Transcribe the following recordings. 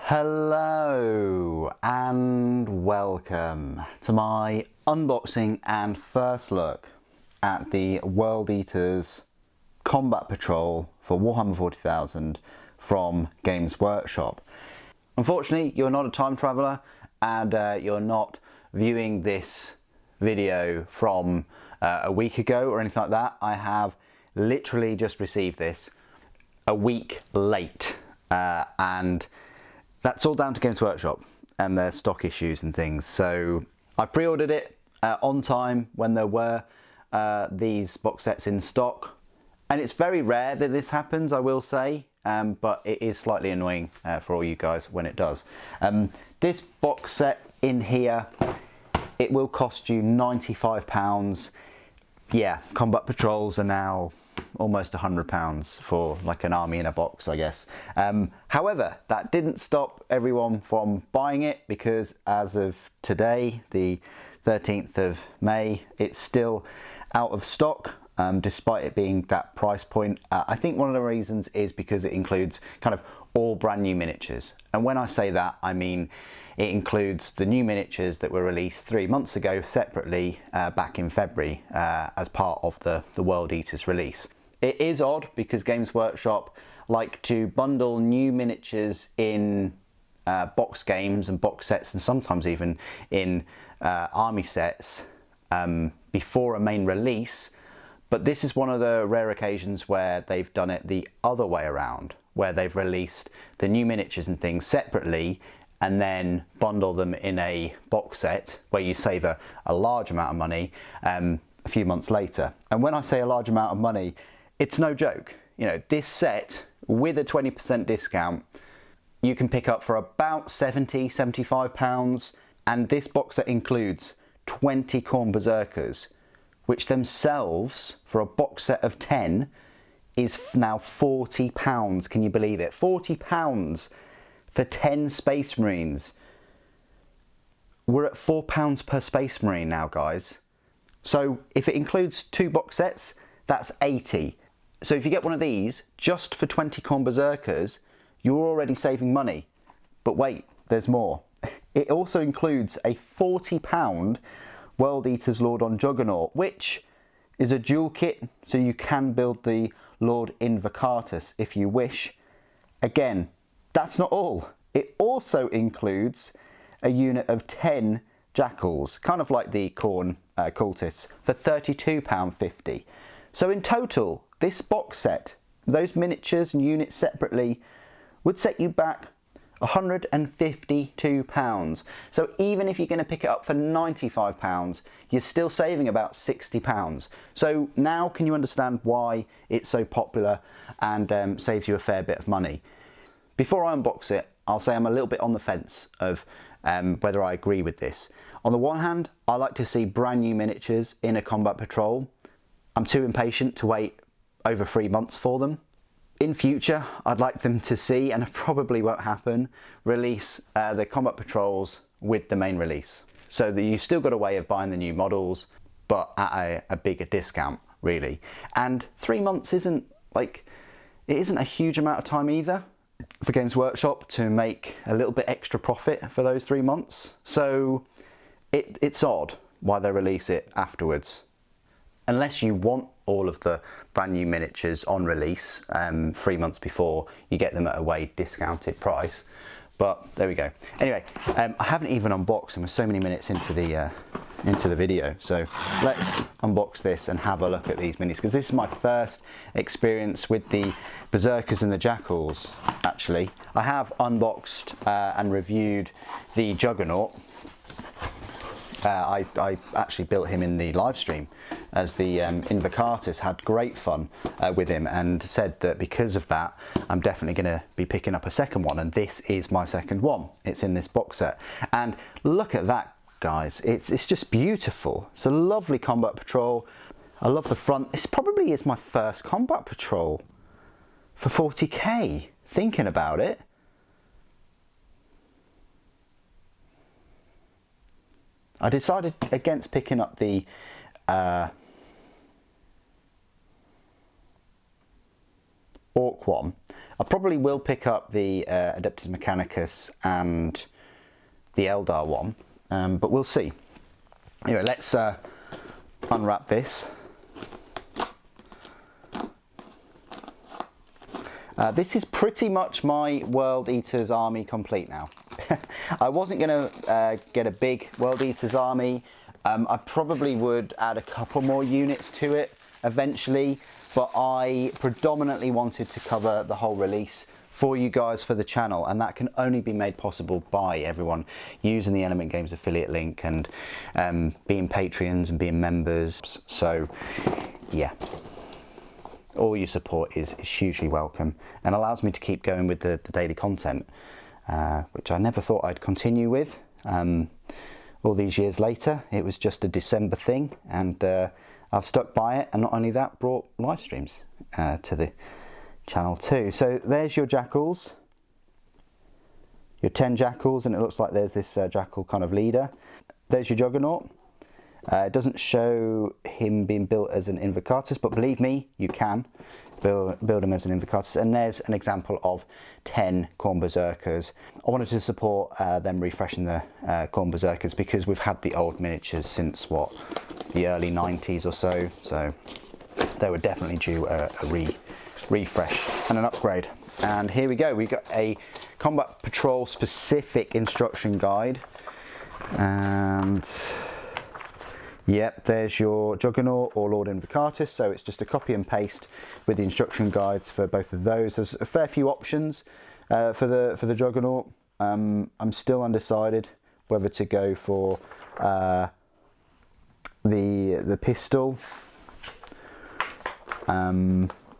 Hello and welcome to my unboxing and first look at the World Eaters Combat Patrol for Warhammer 40,000 from Games Workshop. Unfortunately, you're not a time traveller and you're not viewing this video from a week ago or anything like that. I have literally just received this a week late and that's all down to Games Workshop and their stock issues and things. So I pre-ordered it on time when there were these box sets in stock. And it's very rare that this happens, I will say, but it is slightly annoying for all you guys when it does. This box set in here, it will cost you £95. Yeah, combat patrols are now almost £100 for like an army in a box, I guess. However, that didn't stop everyone from buying it, because as of today, the 13th of May, it's still out of stock, despite it being that price point. I think one of the reasons is because it includes kind of all brand new miniatures. And when I say that, I mean it includes the new miniatures that were released 3 months ago separately back in February as part of the World Eaters release. It is odd because Games Workshop like to bundle new miniatures in box games and box sets, and sometimes even in army sets before a main release. But this is one of the rare occasions where they've done it the other way around, where they've released the new miniatures and things separately and then bundle them in a box set where you save a large amount of money a few months later. And when I say a large amount of money, it's no joke. You know, this set with a 20% discount, you can pick up for about £75, and this box set includes 20 Khorne Berserkers, which themselves, for a box set of 10, is now £40. Can you believe it? £40 for 10 Space Marines. We're at £4 per Space Marine now, guys. So if it includes 2 box sets, that's 80. So if you get one of these just for 20 Khorne Berserkers, you're already saving money. But wait, there's more. It also includes a £40 World Eaters Lord on Juggernaut, which is a dual kit, so you can build the Lord Invocatus if you wish. Again, that's not all. It also includes a unit of 10 Jackals, kind of like the Khorne Cultists, for £32.50. So in total, this box set, those miniatures and units separately, would set you back £152. So even if you're going to pick it up for £95, you're still saving about £60. So now can you understand why it's so popular and saves you a fair bit of money? Before I unbox it, I'll say I'm a little bit on the fence of whether I agree with this. On the one hand, I like to see brand new miniatures in a combat patrol. I'm too impatient to wait over 3 months for them. In future, I'd like them to see, and it probably won't happen, release the combat patrols with the main release, so that you've still got a way of buying the new models, but at a bigger discount, really. And 3 months isn't like, it isn't a huge amount of time either for Games Workshop to make a little bit extra profit for those 3 months. So it's odd why they release it afterwards. Unless you want all of the brand new miniatures on release 3 months before, you get them at a way discounted price. But there we go. Anyway, I haven't even unboxed, and we're so many minutes into the video. So let's unbox this and have a look at these minis, because this is my first experience with the Berserkers and the Jackals. Actually, I have unboxed and reviewed the Juggernaut. I actually built him in the live stream, as the Invocatus had great fun with him, and said that because of that I'm definitely going to be picking up a second one, and this is my second one. It's in this box set, and look at that, guys. It's just beautiful. It's a lovely combat patrol. I love the front. This probably is my first combat patrol for 40k, thinking about it. I decided against picking up the Orc one I probably will pick up the Adeptus Mechanicus and the Eldar one, but we'll see. Anyway, let's unwrap this. This is pretty much my World Eaters army complete now. I wasn't going to get a big World Eaters army. I probably would add a couple more units to it eventually, but I predominantly wanted to cover the whole release for you guys for the channel, and that can only be made possible by everyone using the Element Games affiliate link and being Patreons and being members. So yeah, all your support is hugely welcome and allows me to keep going with the daily content, which I never thought I'd continue with. All these years later, it was just a December thing, and I've stuck by it, and not only that, brought live streams to the channel too. So there's your jackals, your 10 jackals, and it looks like there's this jackal kind of leader. There's your Juggernaut. It doesn't show him being built as an Invocatus, but believe me, you can build him as an Invocatus. And there's an example of 10 Khorne Berserkers. I wanted to support them refreshing the Khorne Berserkers because we've had the old miniatures since, what, the early 90s or so. So they were definitely due a refresh and an upgrade. And here we go, we've got a Combat Patrol specific instruction guide. And yep, there's your Juggernaut or Lord Invocatus, so it's just a copy and paste with the instruction guides for both of those. There's a fair few options for the Juggernaut. I'm still undecided whether to go for the pistol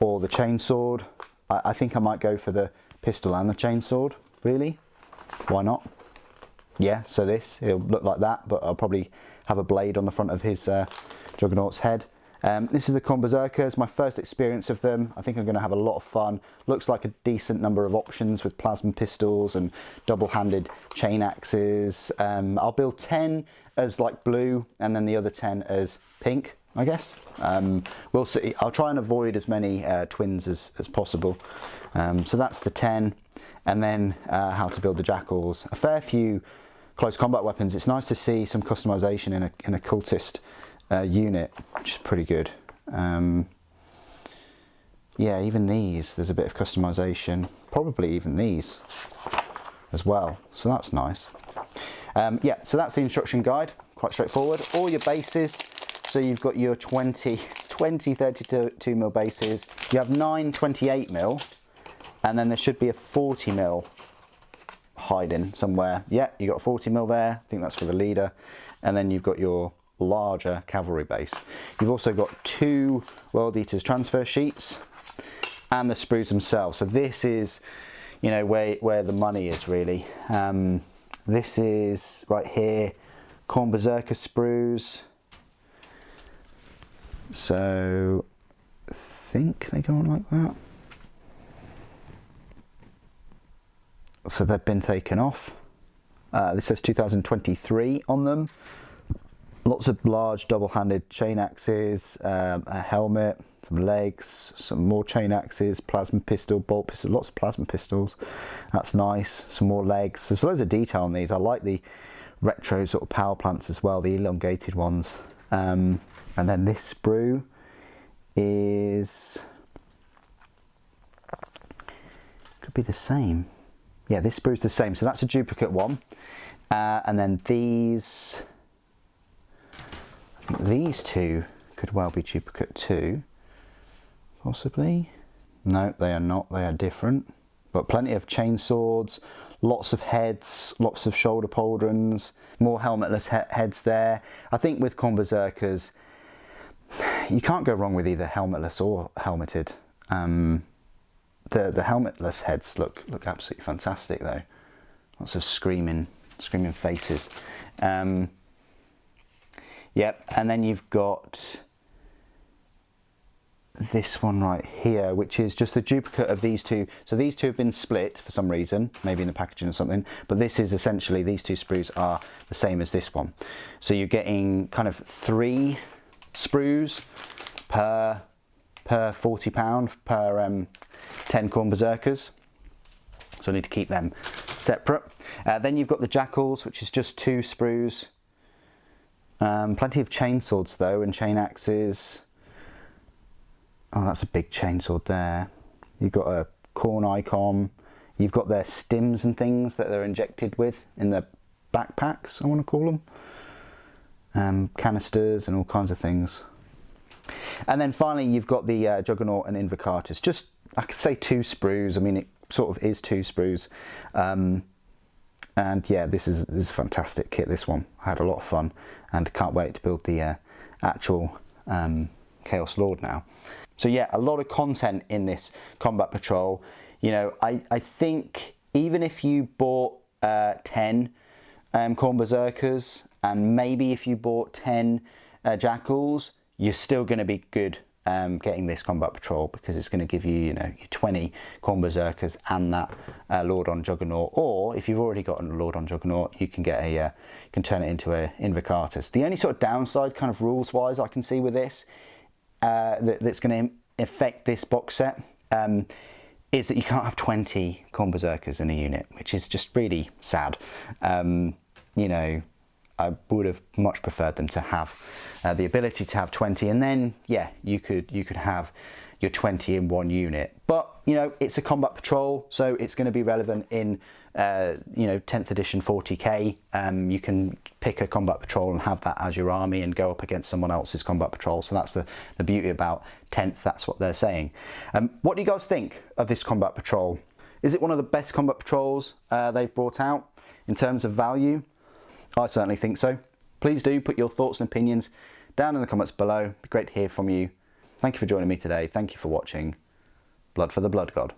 or the chainsword. I think I might go for the pistol and the chainsword, really. Why not? Yeah, so he'll look like that, but I'll probably have a blade on the front of his Juggernaut's head. This is the Khorne Berserkers, my first experience of them. I think I'm going to have a lot of fun. Looks like a decent number of options with plasma pistols and double-handed chain axes. I'll build 10 as like blue and then the other 10 as pink, I guess. We'll see. I'll try and avoid as many twins as possible. So that's the 10. And then how to build the jackals. A fair few close combat weapons. It's nice to see some customization in a cultist unit, which is pretty good. Yeah, even these, there's a bit of customization. Probably even these as well. So that's nice. Yeah, so that's the instruction guide. Quite straightforward. All your bases. So you've got your 20 32mm bases. You have 9 28mm, and then there should be a 40mm hiding somewhere. Yeah, you got 40mm there. I think that's for the leader. And then you've got your larger cavalry base. You've also got 2 World Eaters transfer sheets and the sprues themselves. So this is, you know, where the money is really. This is right here, Khorne Berserker sprues. So I think they go on like that. So they've been taken off. This says 2023 on them. Lots of large double-handed chain axes, a helmet, some legs, some more chain axes, plasma pistol, bolt pistol, lots of plasma pistols. That's nice. Some more legs. There's loads of detail on these. I like the retro sort of power plants as well, the elongated ones. And then this sprue is, could be the same. Yeah, this sprue's the same. So that's a duplicate one. And then these, I think these two could well be duplicate too, possibly. No, they are not. They are different. But plenty of chain swords, lots of heads, lots of shoulder pauldrons, more helmetless heads there. I think with Khorne Berserkers, you can't go wrong with either helmetless or helmeted. The helmetless heads look absolutely fantastic though. Lots of screaming faces. Yep, and then you've got this one right here, which is just a duplicate of these two. So these two have been split for some reason, maybe in the packaging or something, but this is essentially, these two sprues are the same as this one. So you're getting kind of 3 sprues per per £40 per 10 Corn Berserkers. So I need to keep them separate. Then you've got the Jackals, which is just 2 sprues. Plenty of chainswords though, and chain axes. Oh, that's a big chainsword there. You've got a corn icon. You've got their stims and things that they're injected with in their backpacks, I want to call them. Canisters and all kinds of things. And then finally you've got the Juggernaut and Invocatus. Just, I could say 2 sprues. I mean, it sort of is 2 sprues. And yeah, this is a fantastic kit, this one. I had a lot of fun and can't wait to build the actual Chaos Lord now. So yeah, a lot of content in this Combat Patrol. You know, I think even if you bought 10 Corn Berserkers, and maybe if you bought 10 Jackals, you're still going to be good getting this Combat Patrol, because it's going to give you, you know, your 20 Corn Berserkers and that Lord on Juggernaut. Or if you've already got a Lord on Juggernaut, you can get a you can turn it into a Invocatus. The only sort of downside, kind of rules wise, I can see with this that's going to affect this box set is that you can't have 20 Corn Berserkers in a unit, which is just really sad. You know, I would have much preferred them to have the ability to have 20, and then yeah, you could have your 20 in one unit. But you know, it's a Combat Patrol, so it's going to be relevant in you know, 10th edition 40k. You can pick a Combat Patrol and have that as your army and go up against someone else's Combat Patrol. So that's the beauty about 10th. That's what they're saying. What do you guys think of this Combat Patrol? Is it one of the best Combat Patrols they've brought out in terms of value? I certainly think so. Please do put your thoughts and opinions down in the comments below. It'd be great to hear from you. Thank you for joining me today. Thank you for watching. Blood for the Blood God.